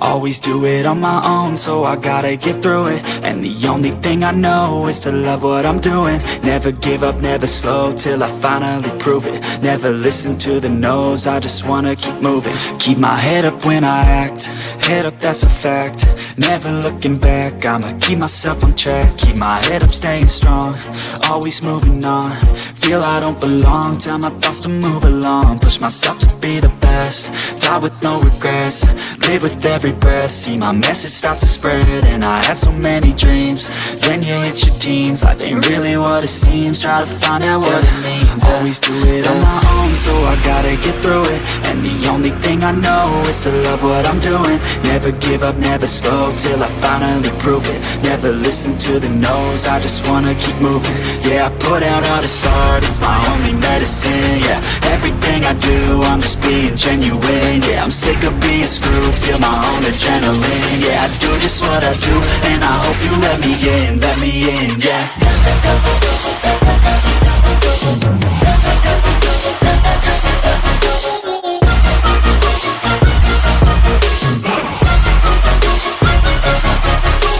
Always do it on my own, so I gotta get through it. And the only thing I know is to love what I'm doing. Never give up, never slow, till I finally prove it. Never listen to the no's, I just wanna keep moving. Keep my head up when I act, head up, that's a fact. Never looking back, I'ma keep myself on track. Keep my head up, staying strong, always moving on. Feel I don't belong, tell my thoughts to move along. Push myself to be the best, die with no regrets. Live with every breath, see my message start to spread. And I had so many dreams, then you hit your teens. Life ain't really what it seems, try to find out what it means. Always do it on my own, so I gotta get through it. And the only thing I know is to love what I'm doing. Never give up, never slow, till I finally prove it. Never listen to the no's, I just wanna keep moving. Yeah, I put out all this art, it's my only medicine. Yeah, everything I do, I'm just being genuine. Yeah, I'm sick of being screwed, feel my own adrenaline. Yeah, I do just what I do, and I hope you let me in, yeah.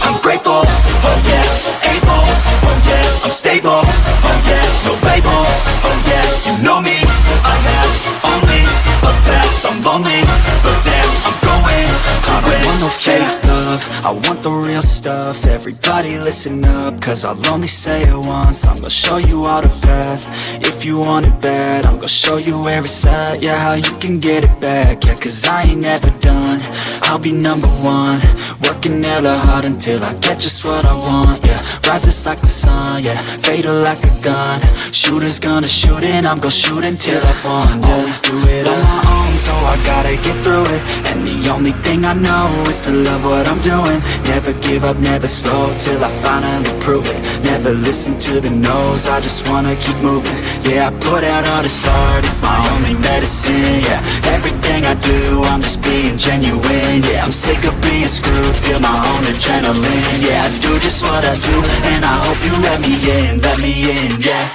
I'm grateful, oh yeah, able, oh yeah, I'm stable, oh yeah, no label, oh yeah, you know me, I have only a past, I'm lonely, but damn, I'm going to win. I don't want no fake love, I want the real stuff. Everybody listen up, cause I'll only say it once. I'm gonna show you all the path, if you want it bad. I'm gonna show you where it's at, yeah, how you can get it back. Yeah, cause I ain't never done, I'll be number one. Working hella hard until I get just what I want, yeah. Rises like the sun, yeah, fatal like a gun. Shooter's gonna shoot and I'm gonna shoot until I won, yeah. Always do it on my own, so I gotta get through it. And the only thing I know is to love what I'm doing. Never give up, never slow, till I finally prove it. Never listen to the no's, I just wanna keep moving. Yeah, I put out all this art, it's my only medicine. Yeah, everything I do, I'm just being genuine. Yeah, I'm sick of being screwed, feel my own adrenaline. Yeah, I do just what I do, and I hope you let me in, yeah.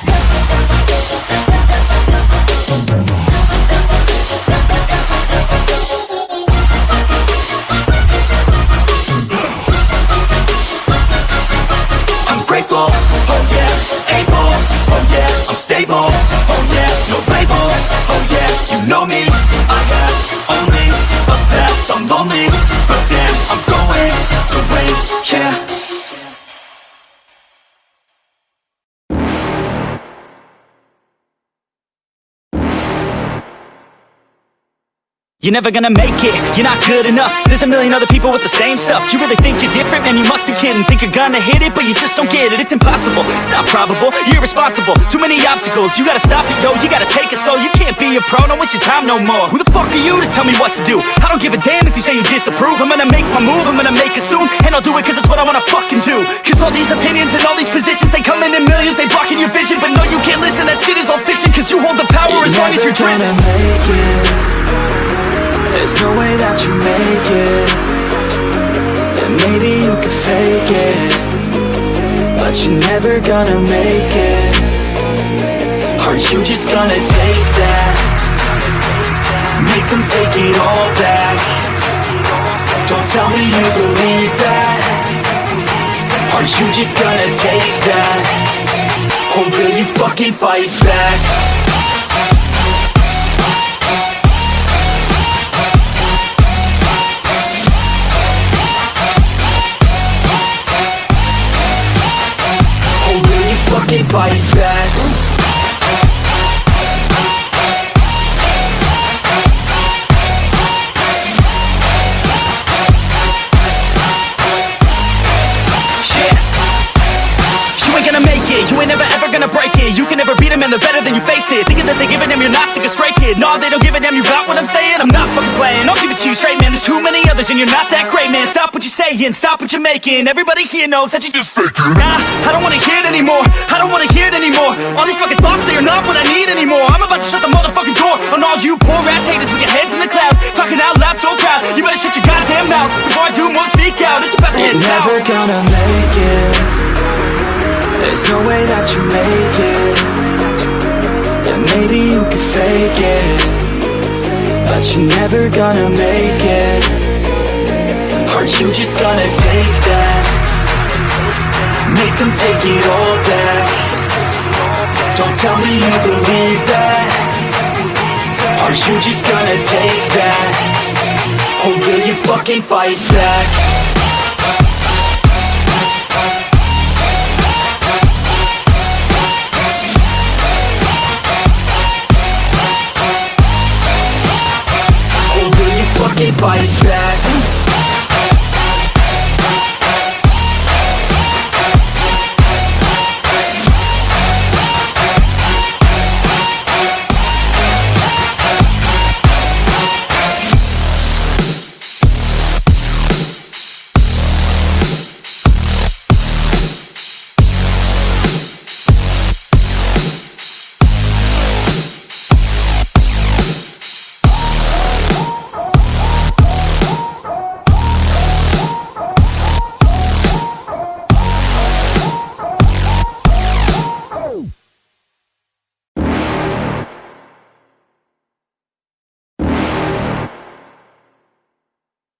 I'm grateful, oh yeah, able, oh yeah, I'm stable, oh yeah, no label, oh yeah, you know me, I have only a past, I'm lonely, but damn, I'm going to win, yeah. You're never gonna make it, you're not good enough. There's a million other people with the same stuff. You really think you're different? Man, you must be kidding. Think you're gonna hit it, but you just don't get it. It's impossible, it's not probable, you're irresponsible. Too many obstacles, you gotta stop it, yo. You gotta take it slow, you can't be a pro. Don't waste your time no more. Who the fuck are you to tell me what to do? I don't give a damn if you say you disapprove. I'm gonna make my move, I'm gonna make it soon. And I'll do it cause it's what I wanna fucking do. Cause all these opinions and all these positions, they come in millions, they blocking your vision. But no, you can't listen, that shit is all fiction. Cause you hold the power as long as you're driven. There's no way that you make it. And maybe you can fake it, but you're never gonna make it. Are you just gonna take that? Make them take it all back. Don't tell me you believe that. Are you just gonna take that? Or will you fucking fight back? Fight back. You ain't never ever gonna break it. You can never beat them and they're better than you face it. Thinking that they give a damn, you're not, think a straight kid. No, they don't give a damn, you got what I'm saying? I'm not fucking playing, I'll give it to you straight, man. There's too many others and you're not that great, man. Stop what you're saying, stop what you're making. Everybody here knows that you just faking. Nah, I don't wanna hear it anymore, I don't wanna hear it anymore. All these fucking thoughts, they are not what I need anymore. I'm about to shut the motherfucking door on all you poor ass haters with your heads in the clouds, talking out loud so proud. You better shut your goddamn mouth before I do more speak out. It's about to head south. You're never gonna make it. There's no way that you make it. Yeah, maybe you can fake it, but you're never gonna make it. Are you just gonna take that? Make them take it all back. Don't tell me you believe that. Are you just gonna take that? Or will you fucking fight back? Or will you fucking fight back?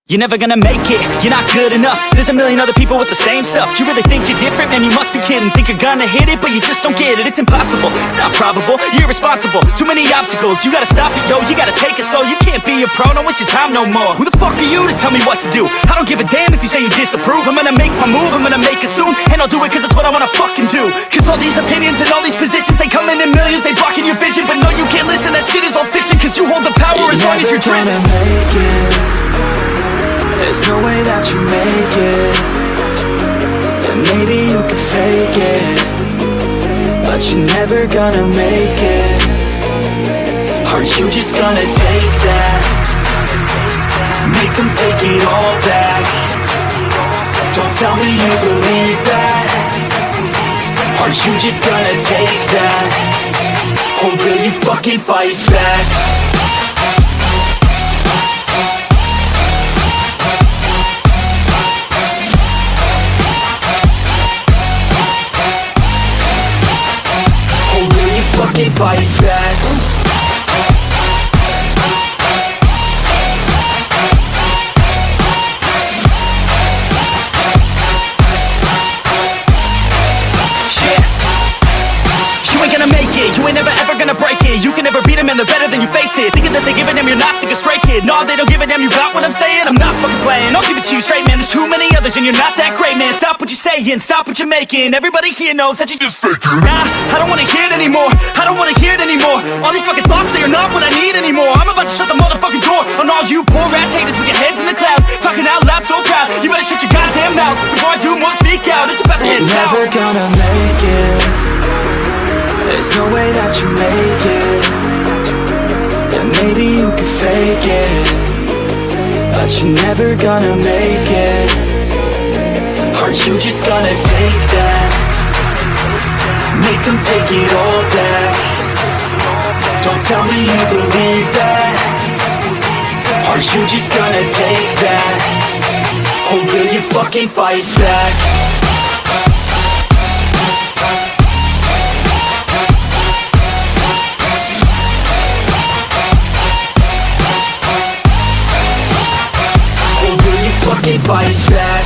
You're never gonna make it, you're not good enough. There's a million other people with the same stuff. You really think you're different? Man, you must be kidding. Think you're gonna hit it, but you just don't get it. It's impossible, it's not probable, you're irresponsible. Too many obstacles, you gotta stop it, yo. You gotta take it slow, you can't be a pro. Don't waste your time no more. Who the fuck are you to tell me what to do? I don't give a damn if you say you disapprove. I'm gonna make my move, I'm gonna make it soon. And I'll do it cause it's what I wanna fucking do. Cause all these opinions and all these positions, they come in millions, they blocking your vision. But no, you can't listen, that shit is all fiction. Cause you hold the power as long as you're dreaming. There's no way that you make it. And maybe you can fake it, but you're never gonna make it. Are you just gonna take that? Make them take it all back. Don't tell me you believe that. Are you just gonna take that? Or will you fucking fight back? Fucking fight back. You ain't gonna make it, you ain't never ever gonna break it. You can never beat them and they're better than you face it. Thinking that they give a damn, you're not, think a straight kid. No, they don't give a damn, you got what I'm saying? I'm not fucking playing, I'll give it to you straight, man. There's too many others and you're not that great, man. Stop what you're saying, stop what you're making. Everybody here knows that you just faking. Nah, I don't wanna hear it anymore, I don't wanna hear it anymore. All these fucking thoughts, they are not what I need anymore. I'm about to shut the motherfucking door on all you poor ass haters with your heads in the clouds, talking out loud so proud. You better shut your goddamn mouth before I do more, speak out. It's about to hit south. Never gonna make it. There's no way that you make it. And maybe you can fake it, but you're never gonna make it. Are you just gonna take that? Make them take it all back. Don't tell me you believe that. Are you just gonna take that? Or will you fucking fight back? Fucking fight back.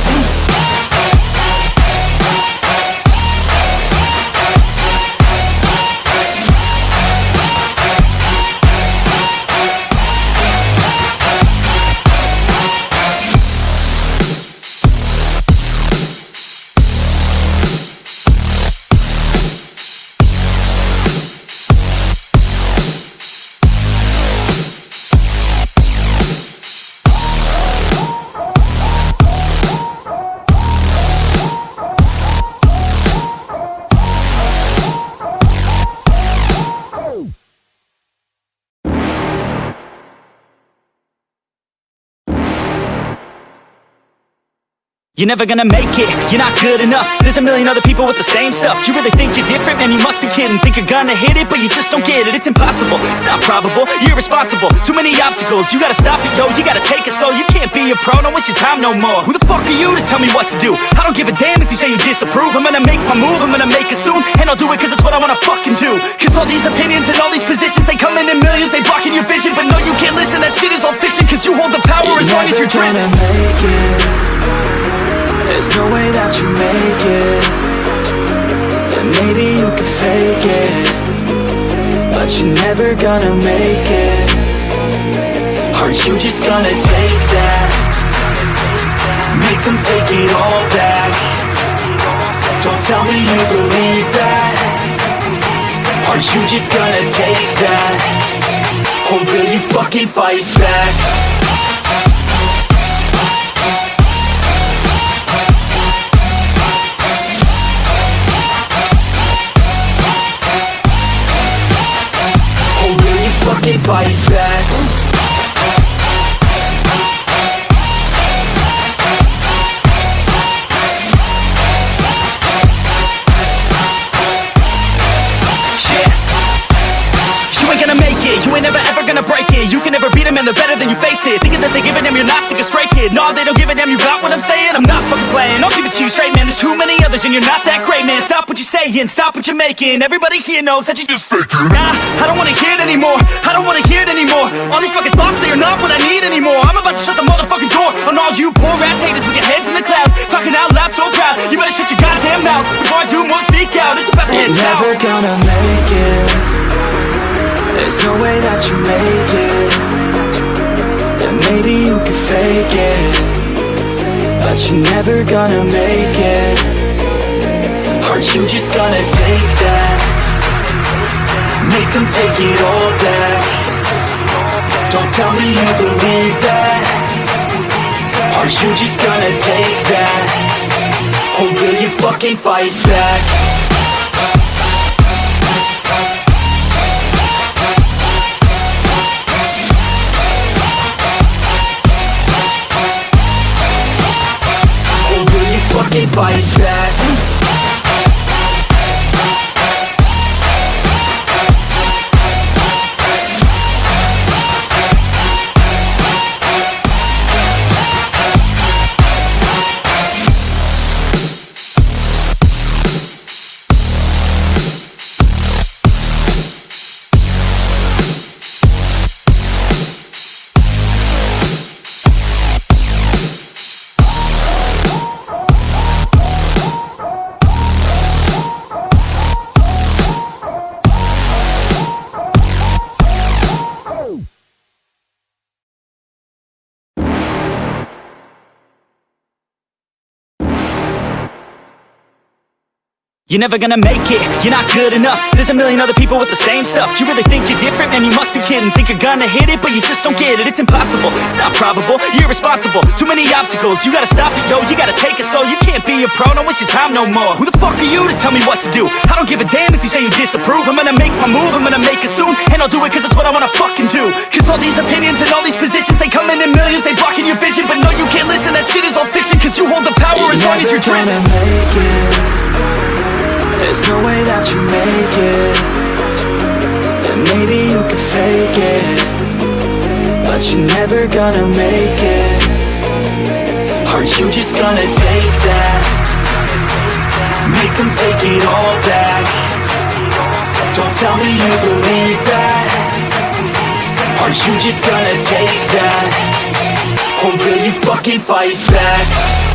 You're never gonna make it, you're not good enough. There's a million other people with the same stuff. You really think you're different? Man, you must be kidding. Think you're gonna hit it, but you just don't get it. It's impossible, it's not probable, you're irresponsible. Too many obstacles, you gotta stop it, yo. You gotta take it slow, you can't be a pro. Don't waste your time no more. Who the fuck are you to tell me what to do? I don't give a damn if you say you disapprove. I'm gonna make my move, I'm gonna make it soon. And I'll do it cause it's what I wanna fucking do. Cause all these opinions and all these positions, they come in millions, they blocking your vision. But no, you can't listen, that shit is all fiction. Cause cause you hold the power as long as you're driven. You're never gonna make it. There's no way that you make it. And maybe you can fake it, but you're never gonna make it. Are you just gonna take that? Make them take it all back. Don't tell me you believe that. Are you just gonna take that? Or will you fucking fight back? Or will you fucking fight back? You ain't never ever gonna break it. You can never beat them and they're better than you face it. Thinking that they give a damn, you're not thinking straight, kid. No, they don't give a damn, you got what I'm saying? I'm not fucking playing, I'll give it to you straight, man. There's too many others and you're not that great, man. Stop what you're saying, stop what you're making. Everybody here knows that you just faking. Nah, I don't wanna hear it anymore. I don't wanna hear it anymore. All these fucking thoughts, they are not what I need anymore. I'm about to shut the motherfucking door on all you poor ass haters with your heads in the clouds, talking out loud so proud. You better shut your goddamn mouth before I do more speak out. It's about to head south. You're never gonna make it. There's no way that you make it. And maybe you can fake it, but you're never gonna make it. Are you just gonna take that? Make them take it all back. Don't tell me you believe that. Are you just gonna take that? Or will you fucking fight back? Fucking fight back. You're never gonna make it, you're not good enough. There's a million other people with the same stuff. You really think you're different? Man, you must be kidding. Think you're gonna hit it, but you just don't get it. It's impossible, it's not probable, you're irresponsible. Too many obstacles, you gotta stop it, yo. You gotta take it slow, you can't be a pro. Don't waste your time no more. Who the fuck are you to tell me what to do? I don't give a damn if you say you disapprove. I'm gonna make my move, I'm gonna make it soon. And I'll do it cause it's what I wanna fucking do. Cause all these opinions and all these positions, they come in millions, they blocking your vision. But no, you can't listen, that shit is all fiction. Cause you hold the power as long as you're driven. There's no way that you make it. And maybe you can fake it, but you're never gonna make it. Are you just gonna take that? Make them take it all back. Don't tell me you believe that. Are you just gonna take that? Or will you fucking fight back?